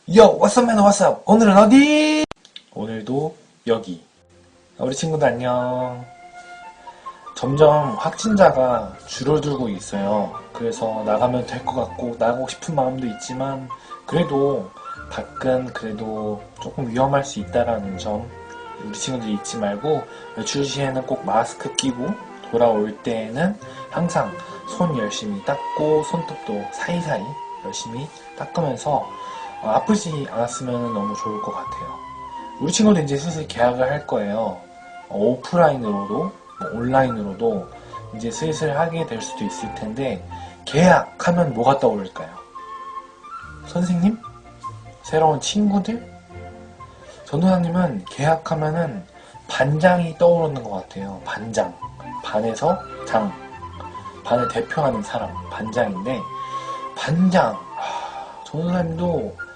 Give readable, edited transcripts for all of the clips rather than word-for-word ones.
Yo, what's up, man, what's up? 오늘은 어디? 오늘도 여기. 우리 친구들 안녕. 점점 확진자가 줄어들고 있어요. 그래서 나가면 될 것 같고, 나가고 싶은 마음도 있지만, 그래도 밖은 그래도 조금 위험할 수 있다라는 점, 우리 친구들 잊지 말고, 외출 시에는 꼭 마스크 끼고, 돌아올 때에는 항상 손 열심히 닦고, 손톱도 사이사이 열심히 닦으면서, 아프지 않았으면 너무 좋을 것 같아요. 우리 친구도 이제 슬슬 계약을 할 거예요. 오프라인으로도 온라인으로도 이제 슬슬 하게 될 수도 있을 텐데, 계약하면 뭐가 떠오를까요? 선생님? 새로운 친구들? 전도사님은 계약하면은 반장이 떠오르는 것 같아요. 반장. 반에서 장. 반을 대표하는 사람. 반장인데, 반장. 전도사님도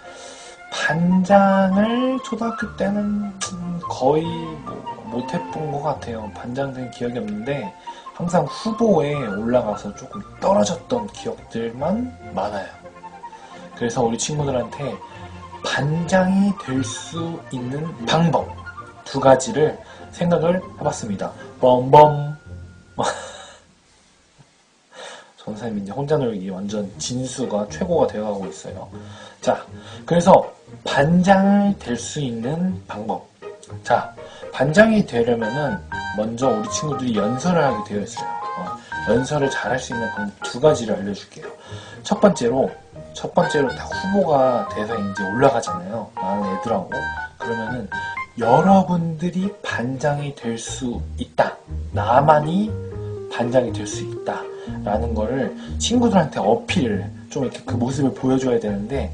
반장을 초등학교 때는 거의 못해본 것 같아요. 반장 된 기억이 없는데 항상 후보에 올라가서 조금 떨어졌던 기억들만 많아요. 그래서 우리 친구들한테 반장이 될 수 있는 방법 두 가지를 생각을 해봤습니다. 뻔뻔. 전사님 이제 혼자 놀기 완전 진수가 최고가 되어가고 있어요. 자, 그래서 반장을 될 수 있는 방법. 자, 반장이 되려면은 먼저 우리 친구들이 연설을 하게 되어 있어요. 연설을 잘할 수 있는 방법 두 가지를 알려줄게요. 첫 번째로 다 후보가 돼서 이제 올라가잖아요. 많은 애들하고. 그러면은 여러분들이 반장이 될 수 있다. 나만이 반장이 될 수 있다. 라는 거를 친구들한테 어필을 좀 이렇게 그 모습을 보여줘야 되는데,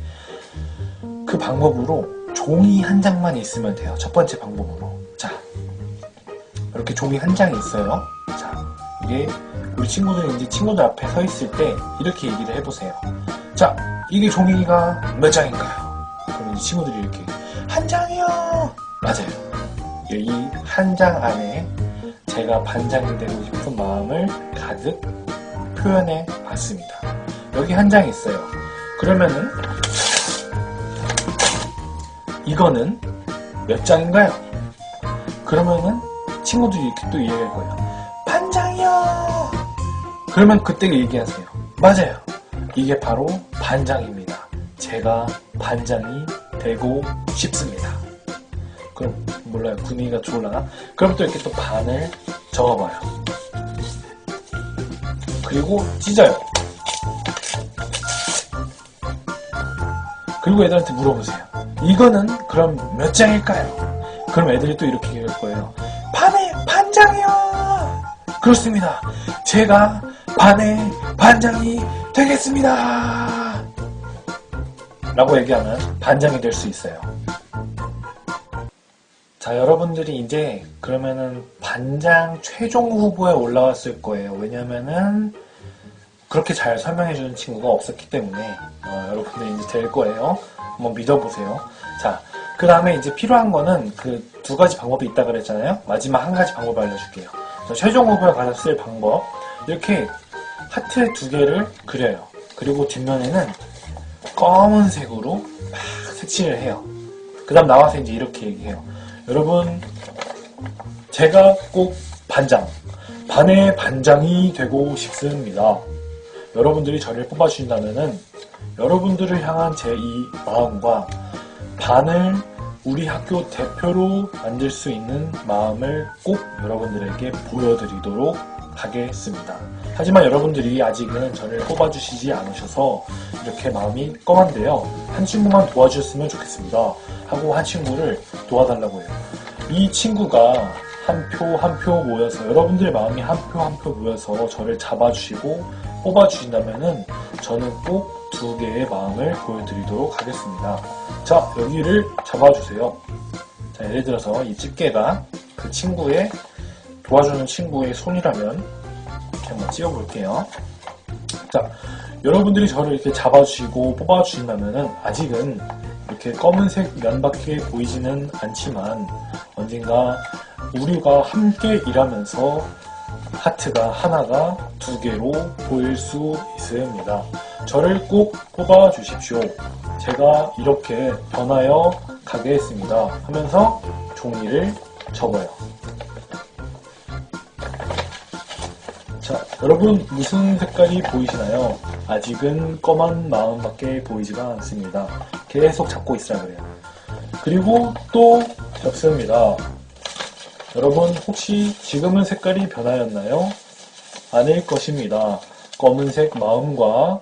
그 방법으로 종이 한 장만 있으면 돼요. 첫 번째 방법으로. 자, 이렇게 종이 한 장이 있어요. 자, 이게 우리 친구들이 이제 친구들 앞에 서 있을 때 이렇게 얘기를 해보세요. 자, 이게 종이가 몇 장인가요? 그러면 이제 친구들이 이렇게 한 장이요. 맞아요. 이 한 장 안에 제가 반장이 되고 싶은 마음을 가득 표현해 봤습니다. 여기 한 장이 있어요. 그러면은 이거는 몇 장인가요? 그러면은 친구들이 이렇게 또 얘기할 거예요. 반장이요. 그러면 그때 얘기하세요. 맞아요. 이게 바로 반장입니다. 제가 반장이 되고 싶습니다. 그럼 몰라요. 분위기가 좋을라나? 그럼 또 이렇게 또 반을 적어봐요. 그리고 찢어요. 그리고 애들한테 물어보세요. 이거는 그럼 몇 장일까요? 그럼 애들이 또 이렇게 얘기할 거예요. 반장이요. 그렇습니다. 제가 반의 반장이 되겠습니다. 라고 얘기하면 반장이 될 수 있어요. 자, 여러분들이 이제 그러면은 반장 최종 후보에 올라왔을 거예요. 왜냐면은 그렇게 잘 설명해주는 친구가 없었기 때문에 여러분들이 이제 될 거예요. 한번 믿어보세요. 자, 그 다음에 이제 필요한 거는 그 두 가지 방법이 있다 그랬잖아요. 마지막 한 가지 방법을 알려줄게요. 자, 최종 후보에 가서 쓸 방법. 이렇게 하트 두 개를 그려요. 그리고 뒷면에는 검은색으로 막 색칠을 해요. 그 다음 나와서 이제 이렇게 얘기해요. 여러분, 제가 꼭 반의 반장이 되고 싶습니다. 여러분들이 저를 뽑아주신다면은 여러분들을 향한 제 이 마음과 반을 우리 학교 대표로 만들 수 있는 마음을 꼭 여러분들에게 보여드리도록 하겠습니다. 하지만 여러분들이 아직은 저를 뽑아주시지 않으셔서 이렇게 마음이 껌한데요. 한 친구만 도와주셨으면 좋겠습니다. 하고 한 친구를 도와달라고 해요. 이 친구가 한 표 한 표 모여서, 여러분들의 마음이 한 표 한 표 모여서 저를 잡아주시고 뽑아주신다면은 저는 꼭 두 개의 마음을 보여드리도록 하겠습니다. 자, 여기를 잡아주세요. 자, 예를 들어서 이 집게가 그 친구의, 도와주는 친구의 손이라면 이렇게 한번 찍어볼게요. 자, 여러분들이 저를 이렇게 잡아주시고 뽑아주신다면은 아직은 이렇게 검은색 면밖에 보이지는 않지만 언젠가 우리가 함께 일하면서 하트가 하나가 두 개로 보일 수 있습니다. 저를 꼭 뽑아 주십시오. 제가 이렇게 변하여 가겠습니다. 하면서 종이를 접어요. 자, 여러분 무슨 색깔이 보이시나요? 아직은 검은 마음밖에 보이지가 않습니다. 계속 잡고 있으라 그래요. 그리고 또 접습니다. 여러분 혹시 지금은 색깔이 변하였나요? 아닐 것입니다. 검은색 마음과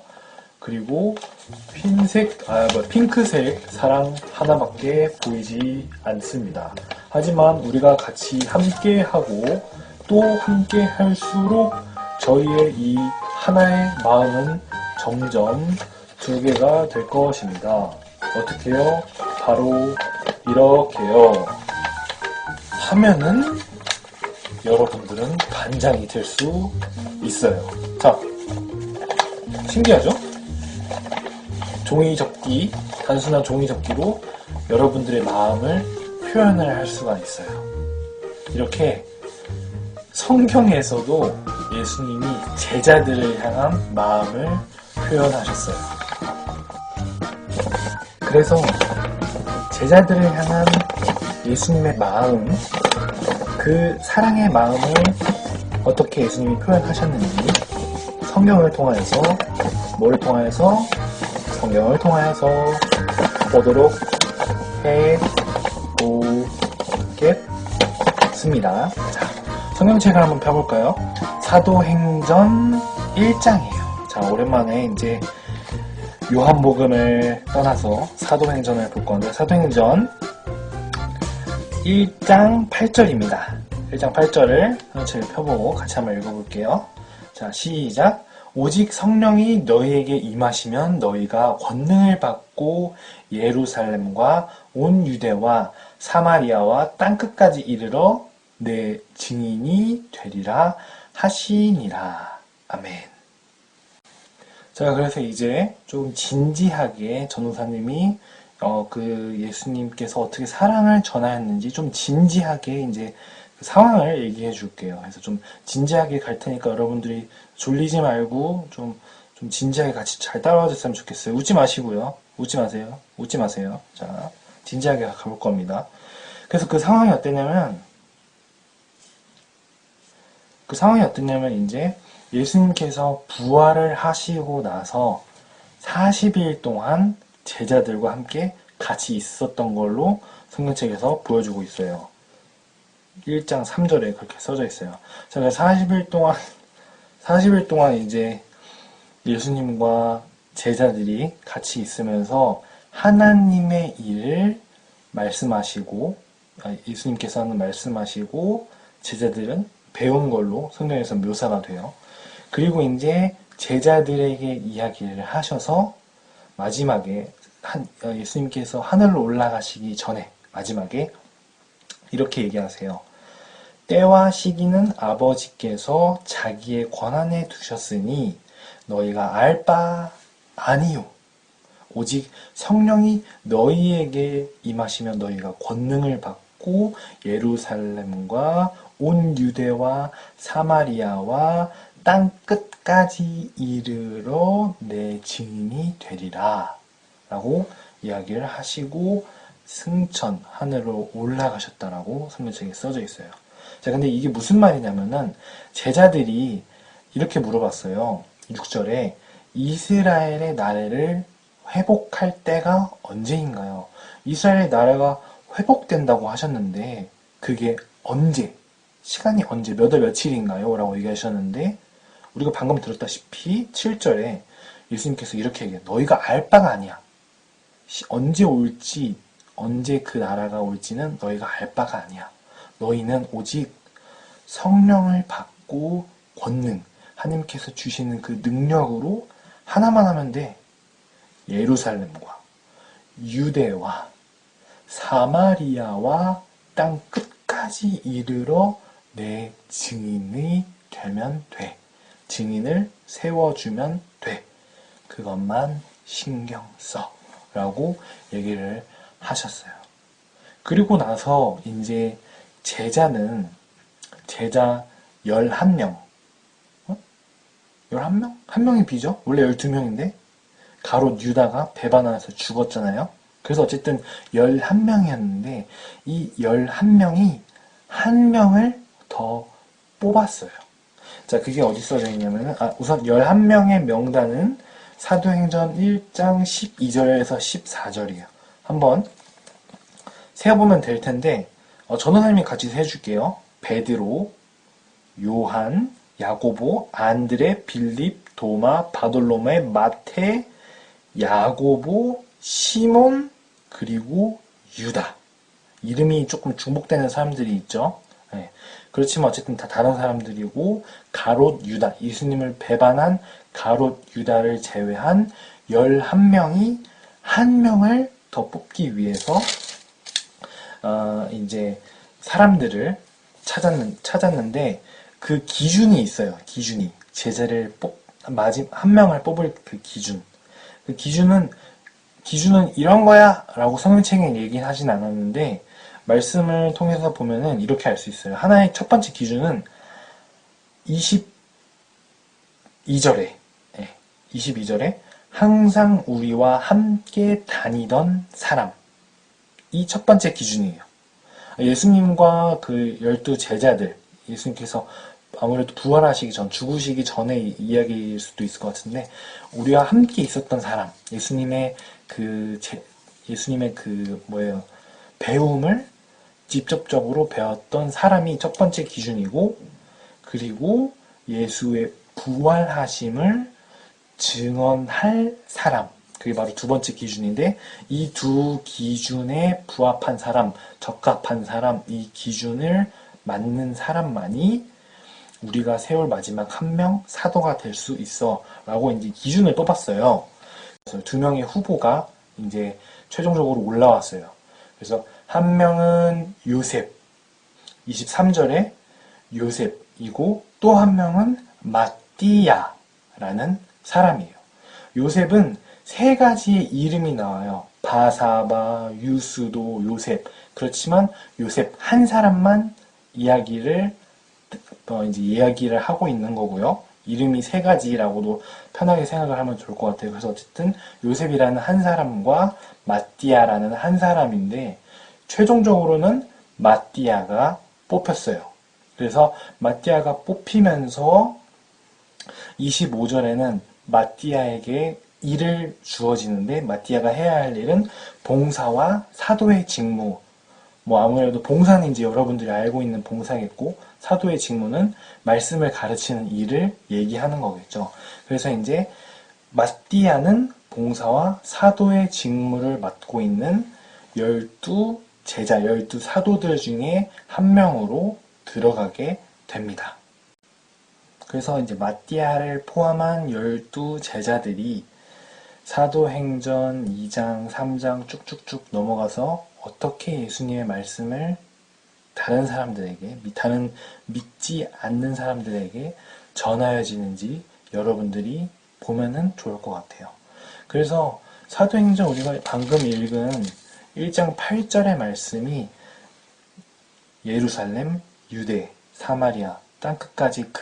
그리고 핑크색 사랑 하나밖에 보이지 않습니다. 하지만 우리가 같이 함께 하고 또 함께 할수록 저희의 이 하나의 마음은 점점 두 개가 될 것입니다. 어떻게요? 바로 이렇게요. 하면은 여러분들은 반장이 될 수 있어요. 자, 신기하죠? 종이 접기, 단순한 종이 접기로 여러분들의 마음을 표현을 할 수가 있어요. 이렇게 성경에서도 예수님이 제자들을 향한 마음을 표현하셨어요. 그래서 제자들을 향한 예수님의 마음, 그 사랑의 마음을 어떻게 예수님이 표현하셨는지 성경을 통하여서 성경을 통하여서 보도록 해보겠습니다. 자, 성경책을 한번 펴볼까요? 사도행전 1장이에요. 자, 오랜만에 이제 요한복음을 떠나서 사도행전을 볼 건데, 사도행전 1장 8절입니다. 1장 8절을 성경책을 펴보고 같이 한번 읽어볼게요. 자, 시작. 오직 성령이 너희에게 임하시면 너희가 권능을 받고 예루살렘과 온 유대와 사마리아와 땅끝까지 이르러 내 증인이 되리라 하시니라. 아멘. 자, 그래서 이제 좀 진지하게 전도사님이 그 예수님께서 어떻게 사랑을 전하였는지 좀 진지하게 이제 그 상황을 얘기해 줄게요. 그래서 좀 진지하게 갈 테니까 여러분들이 졸리지 말고 좀 진지하게 같이 잘 따라와 줬으면 좋겠어요. 웃지 마시고요. 웃지 마세요. 웃지 마세요. 자, 진지하게 가볼 겁니다. 그래서 그 상황이 어땠냐면 이제 예수님께서 부활을 하시고 나서 40일 동안 제자들과 함께 같이 있었던 걸로 성경책에서 보여주고 있어요. 1장 3절에 그렇게 써져 있어요. 자, 40일 동안 이제 예수님과 제자들이 같이 있으면서 하나님의 일을 말씀하시고, 예수님께서는 말씀하시고, 제자들은 배운 걸로 성경에서 묘사가 돼요. 그리고 이제 제자들에게 이야기를 하셔서 마지막에 예수님께서 하늘로 올라가시기 전에 마지막에 이렇게 얘기하세요. 때와 시기는 아버지께서 자기의 권한에 두셨으니 너희가 알 바 아니요. 오직 성령이 너희에게 임하시면 너희가 권능을 받고 예루살렘과 온 유대와 사마리아와 땅 끝까지 이르러 내 증인이 되리라 라고 이야기를 하시고 승천 하늘로 올라가셨다라고 성경책에 써져 있어요. 자, 근데 이게 무슨 말이냐면은 제자들이 이렇게 물어봤어요. 6절에 이스라엘의 나라를 회복할 때가 언제인가요? 이스라엘의 나라가 회복된다고 하셨는데 그게 언제? 시간이 언제? 몇 월 며칠인가요? 라고 얘기하셨는데 우리가 방금 들었다시피 7절에 예수님께서 이렇게 얘기해요. 너희가 알 바가 아니야. 언제 올지, 언제 그 나라가 올지는 너희가 알 바가 아니야. 너희는 오직 성령을 받고 권능, 하나님께서 주시는 그 능력으로 하나만 하면 돼. 예루살렘과 유대와 사마리아와 땅 끝까지 이르러 내 증인이 되면 돼. 증인을 세워주면 돼. 그것만 신경 써. 라고 얘기를 하셨어요. 그리고 나서 이제 제자 11명, 11명? 한 명이 비죠? 원래 12명인데 가롯 유다가 배반하면서 죽었잖아요. 그래서 어쨌든 11명이었는데 이 11명이 한 명을 더 뽑았어요. 자, 그게 어디 써져 있냐면은, 우선 11명의 명단은 사도행전 1장 12절에서 14절이에요. 한번 세어보면 될 텐데, 전도사님이 같이 세줄게요. 베드로, 요한, 야고보, 안드레, 빌립, 도마, 바돌로메, 마테, 야고보, 시몬, 그리고 유다. 이름이 조금 중복되는 사람들이 있죠. 네. 그렇지만 어쨌든 다 다른 사람들이고 가롯 유다, 예수님을 배반한 가롯 유다를 제외한 11명이 한 명을 더 뽑기 위해서 이제 사람들을 찾았는데 그 기준이 있어요. 기준이 제자를 한 명을 뽑을 그 기준. 그 기준은 이런 거야 라고 성경책에 얘기는 하진 않았는데 말씀을 통해서 보면은 이렇게 알 수 있어요. 하나의 첫 번째 기준은 22절에 22절에 항상 우리와 함께 다니던 사람, 이 첫 번째 기준이에요. 예수님과 그 12 제자들, 예수님께서 아무래도 부활하시기 전, 죽으시기 전의 이야기일 수도 있을 것 같은데, 우리와 함께 있었던 사람, 예수님의 배움을 직접적으로 배웠던 사람이 첫 번째 기준이고, 그리고 예수의 부활하심을 증언할 사람, 그게 바로 두 번째 기준인데, 이 두 기준에 부합한 사람, 적합한 사람, 이 기준을 맞는 사람만이 우리가 세울 마지막 한 명 사도가 될 수 있어 라고 이제 기준을 뽑았어요. 그래서 두 명의 후보가 이제 최종적으로 올라왔어요. 그래서 한 명은 요셉, 23절에 요셉이고 또 한 명은 마띠아라는 사람이에요. 요셉은 세 가지의 이름이 나와요. 바사바, 유스도, 요셉. 그렇지만 요셉 한 사람만 이야기를 하고 있는 거고요. 이름이 세 가지라고도 편하게 생각을 하면 좋을 것 같아요. 그래서 어쨌든 요셉이라는 한 사람과 마띠아라는 한 사람인데 최종적으로는 마띠아가 뽑혔어요. 그래서 마띠아가 뽑히면서 25절에는 마띠아에게 일을 주어지는데 마띠아가 해야 할 일은 봉사와 사도의 직무. 아무래도 봉사는 이제 여러분들이 알고 있는 봉사겠고 사도의 직무는 말씀을 가르치는 일을 얘기하는 거겠죠. 그래서 이제 마띠아는 봉사와 사도의 직무를 맡고 있는 12 제자, 12 사도들 중에 한 명으로 들어가게 됩니다. 그래서 이제 마띠아를 포함한 12 제자들이 사도행전 2장, 3장 쭉쭉쭉 넘어가서 어떻게 예수님의 말씀을 다른 사람들에게, 다른 믿지 않는 사람들에게 전하여지는지 여러분들이 보면은 좋을 것 같아요. 그래서 사도행전 우리가 방금 읽은 1장 8절의 말씀이 예루살렘, 유대, 사마리아, 땅끝까지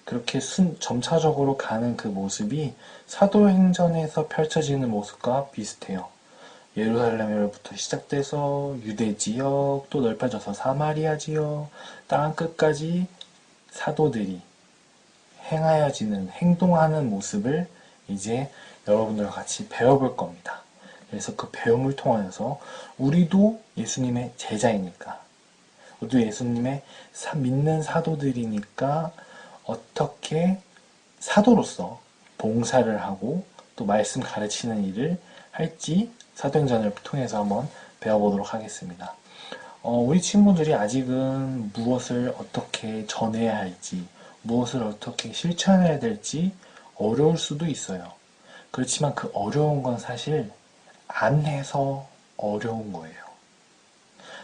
그렇게 점차적으로 가는 그 모습이 사도행전에서 펼쳐지는 모습과 비슷해요. 예루살렘으로부터 시작돼서 유대 지역, 또 넓혀져서 사마리아 지역, 땅끝까지 사도들이 행동하는 모습을 이제 여러분들과 같이 배워볼 겁니다. 그래서 그 배움을 통하여서 우리도 예수님의 제자이니까, 우리도 예수님의 믿는 사도들이니까 어떻게 사도로서 봉사를 하고 또 말씀 가르치는 일을 할지 사도행전을 통해서 한번 배워보도록 하겠습니다. 우리 친구들이 아직은 무엇을 어떻게 전해야 할지, 무엇을 어떻게 실천해야 될지 어려울 수도 있어요. 그렇지만 그 어려운 건 사실 안 해서 어려운 거예요.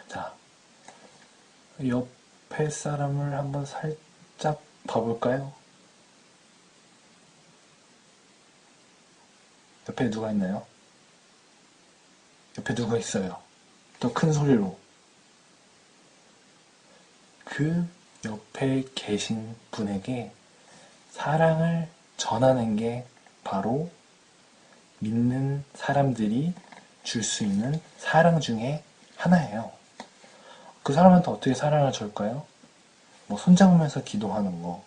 자, 옆에 사람을 한번 살짝 봐볼까요? 옆에 누가 있나요? 옆에 누가 있어요? 더 큰 소리로. 그 옆에 계신 분에게 사랑을 전하는 게 바로 믿는 사람들이 줄 수 있는 사랑 중에 하나예요. 그 사람한테 어떻게 사랑을 줄까요? 뭐 손잡으면서 기도하는 거,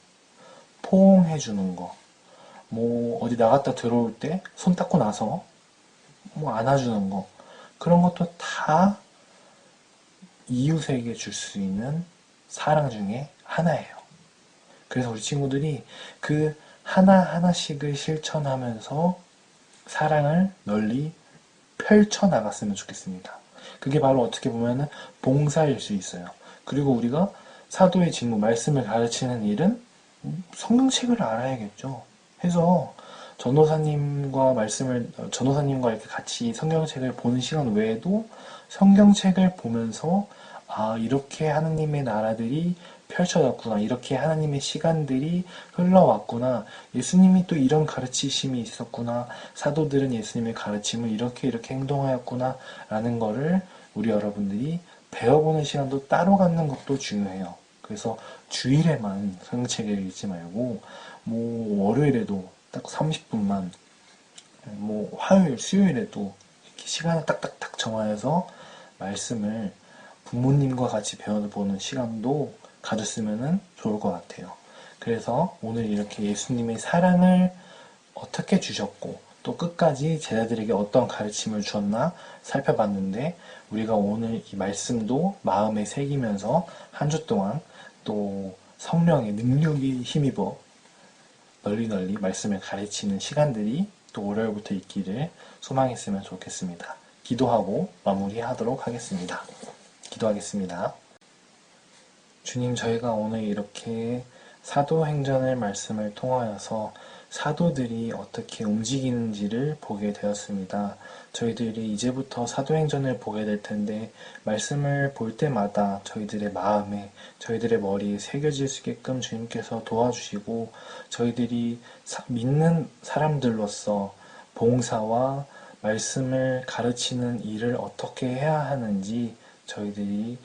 포옹해주는 거, 뭐 어디 나갔다 들어올 때 손 닦고 나서 뭐 안아주는 거, 그런 것도 다 이웃에게 줄 수 있는 사랑 중에 하나예요. 그래서 우리 친구들이 그 하나하나씩을 실천하면서 사랑을 널리 펼쳐나갔으면 좋겠습니다. 그게 바로 어떻게 보면은 봉사일 수 있어요. 그리고 우리가 사도의 직무, 말씀을 가르치는 일은 성경책을 알아야겠죠. 해서 전도사님과 이렇게 같이 성경책을 보는 시간 외에도 성경책을 보면서 이렇게 하나님의 나라들이 펼쳐졌구나. 이렇게 하나님의 시간들이 흘러왔구나. 예수님이 또 이런 가르치심이 있었구나. 사도들은 예수님의 가르침을 이렇게 행동하였구나. 라는 거를 우리 여러분들이 배워보는 시간도 따로 갖는 것도 중요해요. 그래서 주일에만 성경책을 읽지 말고 뭐 월요일에도 딱 30분만, 뭐 화요일, 수요일에도 이렇게 시간을 딱딱딱 정하여서 말씀을 부모님과 같이 배워보는 시간도 가졌으면 좋을 것 같아요. 그래서 오늘 이렇게 예수님의 사랑을 어떻게 주셨고 또 끝까지 제자들에게 어떤 가르침을 주었나 살펴봤는데, 우리가 오늘 이 말씀도 마음에 새기면서 한 주 동안 또 성령의 능력이 힘입어 널리 말씀을 가르치는 시간들이 또 월요일부터 있기를 소망했으면 좋겠습니다. 기도하고 마무리하도록 하겠습니다. 기도하겠습니다. 주님, 저희가 오늘 이렇게 사도행전의 말씀을 통하여서 사도들이 어떻게 움직이는지를 보게 되었습니다. 저희들이 이제부터 사도행전을 보게 될 텐데 말씀을 볼 때마다 저희들의 마음에, 저희들의 머리에 새겨질 수 있게끔 주님께서 도와주시고, 저희들이 믿는 사람들로서 봉사와 말씀을 가르치는 일을 어떻게 해야 하는지 저희들이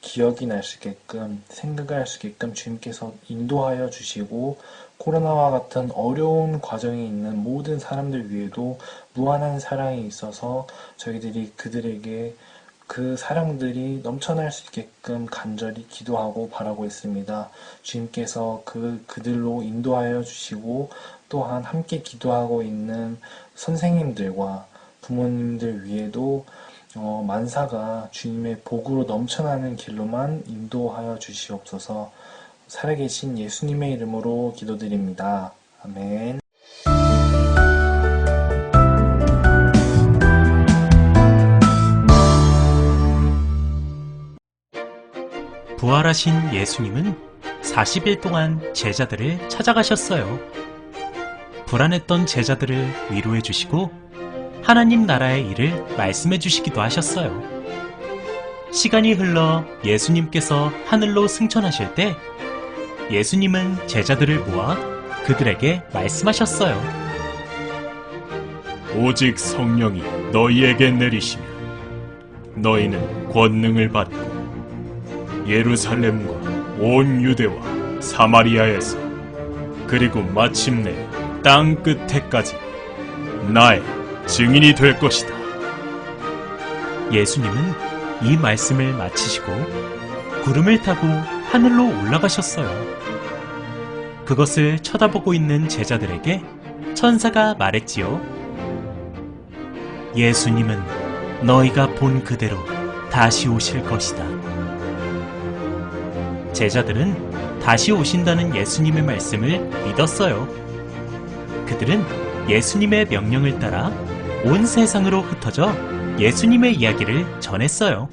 기억이 날 수 있게끔, 생각할 수 있게끔 주님께서 인도하여 주시고, 코로나와 같은 어려운 과정에 있는 모든 사람들 위에도 무한한 사랑이 있어서 저희들이 그들에게 그 사랑들이 넘쳐날 수 있게끔 간절히 기도하고 바라고 있습니다. 주님께서 그들로 인도하여 주시고, 또한 함께 기도하고 있는 선생님들과 부모님들 위에도 만사가 주님의 복으로 넘쳐나는 길로만 인도하여 주시옵소서. 살아계신 예수님의 이름으로 기도드립니다. 아멘. 부활하신 예수님은 40일 동안 제자들을 찾아가셨어요. 불안했던 제자들을 위로해 주시고 하나님 나라의 일을 말씀해 주시기도 하셨어요. 시간이 흘러 예수님께서 하늘로 승천하실 때 예수님은 제자들을 모아 그들에게 말씀하셨어요. 오직 성령이 너희에게 내리시면 너희는 권능을 받고 예루살렘과 온 유대와 사마리아에서 그리고 마침내 땅 끝에까지 나의 증인이 될 것이다. 예수님은 이 말씀을 마치시고 구름을 타고 하늘로 올라가셨어요. 그것을 쳐다보고 있는 제자들에게 천사가 말했지요. 예수님은 너희가 본 그대로 다시 오실 것이다. 제자들은 다시 오신다는 예수님의 말씀을 믿었어요. 그들은 예수님의 명령을 따라 온 세상으로 흩어져 예수님의 이야기를 전했어요.